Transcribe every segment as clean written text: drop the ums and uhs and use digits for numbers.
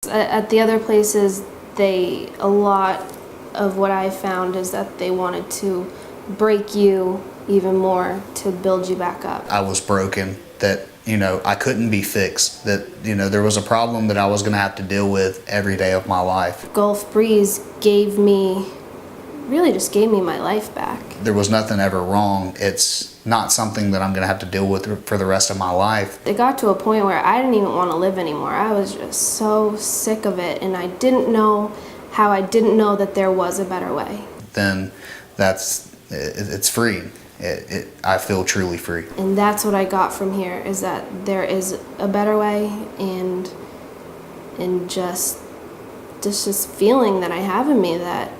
At the other places, a lot of what I found is that they wanted to break you even more to build you back up. I was broken, that, I couldn't be fixed, that, there was a problem that I was gonna have to deal with every day of my life. Gulf Breeze really just gave me my life back. There was nothing ever wrong. It's not something that I'm gonna have to deal with for the rest of my life. It got to a point where I didn't even want to live anymore. I was just so sick of it, and I didn't know how I didn't know that there was a better way. Then it's free. I feel truly free. And that's what I got from here, is that there is a better way, and just this feeling that I have in me that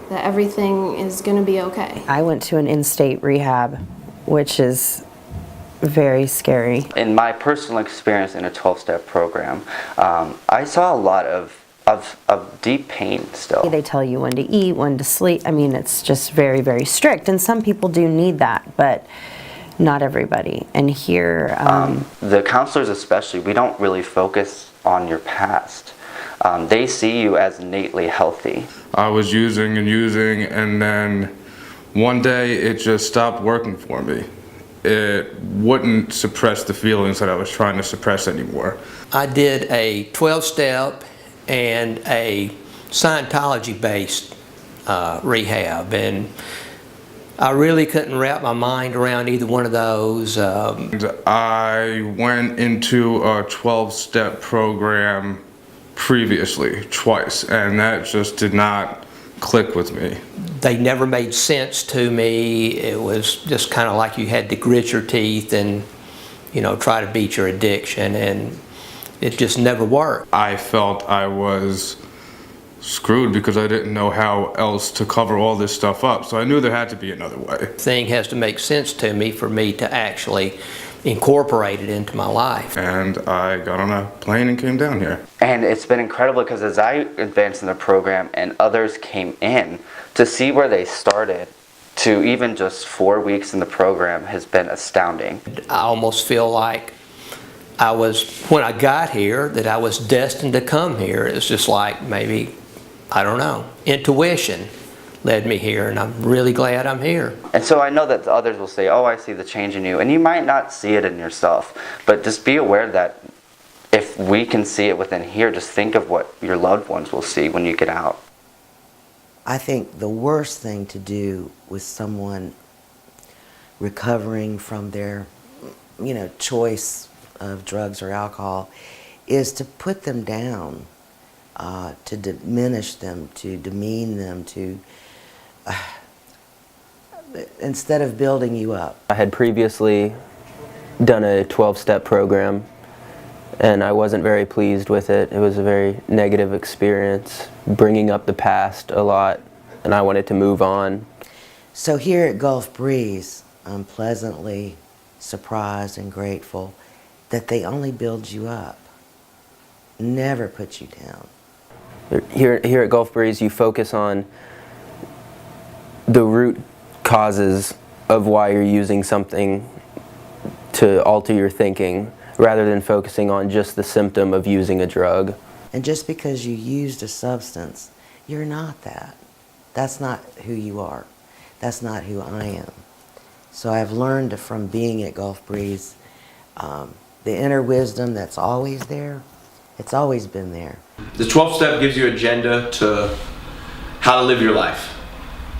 everything is going to be okay. I went to an in-state rehab, which is very scary. In my personal experience in a 12-step program, I saw a lot of deep pain still. They tell you when to eat, when to sleep. I mean, it's just very, very strict. And some people do need that, but not everybody. And here... the counselors especially, we don't really focus on your past. They see you as innately healthy. I was using, and then one day it just stopped working for me. It wouldn't suppress the feelings that I was trying to suppress anymore. I did a 12-step and a Scientology-based rehab, and I really couldn't wrap my mind around either one of those. I went into a 12-step program previously, twice, and that just did not click with me. They never made sense to me. It was just kind of like you had to grit your teeth and, try to beat your addiction, and it just never worked. I felt I was screwed because I didn't know how else to cover all this stuff up, so I knew there had to be another way. The thing has to make sense to me for me to actually incorporate it into my life. And I got on a plane and came down here. And it's been incredible because as I advanced in the program and others came in, to see where they started to even just 4 weeks in the program has been astounding. I almost feel like when I got here, that I was destined to come here. It's just like maybe, I don't know, intuition led me here, and I'm really glad I'm here. And so I know that others will say, oh, I see the change in you, and you might not see it in yourself, but just be aware that if we can see it within here, just think of what your loved ones will see when you get out. I think the worst thing to do with someone recovering from their, choice of drugs or alcohol is to put them down, to diminish them, to demean them, to instead of building you up. I had previously done a 12-step program, and I wasn't very pleased with it. It was a very negative experience, bringing up the past a lot, and I wanted to move on. So here at Gulf Breeze, I'm pleasantly surprised and grateful that they only build you up, never put you down. Here at Gulf Breeze, you focus on the root causes of why you're using something to alter your thinking, rather than focusing on just the symptom of using a drug. And just because you used a substance, you're not that. That's not who you are. That's not who I am. So I've learned from being at Gulf Breeze, the inner wisdom that's always there, it's always been there. The 12-step gives you an agenda to how to live your life.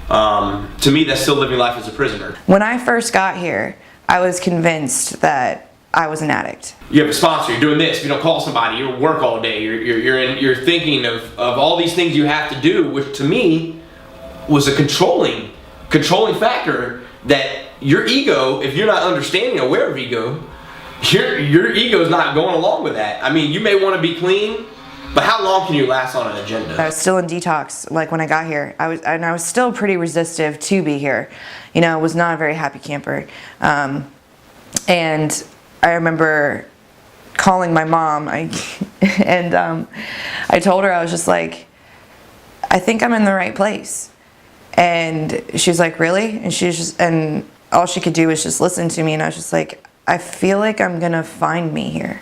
To me, that's still living life as a prisoner. When I first got here, I was convinced that I was an addict. You have a sponsor, you're doing this, you don't call somebody, you work all day, you're thinking of all these things you have to do, which to me was a controlling factor, that your ego, if you're not understanding, aware of ego, your ego's not going along with that. I mean, you may want to be clean, but how long can you last on an agenda? I was still in detox, like when I got here. I was still pretty resistive to be here. I was not a very happy camper. And I remember calling my mom, I told her, I was just like, I think I'm in the right place. And she was like, really? And all she could do was just listen to me, and I was just like, I feel like I'm gonna find me here.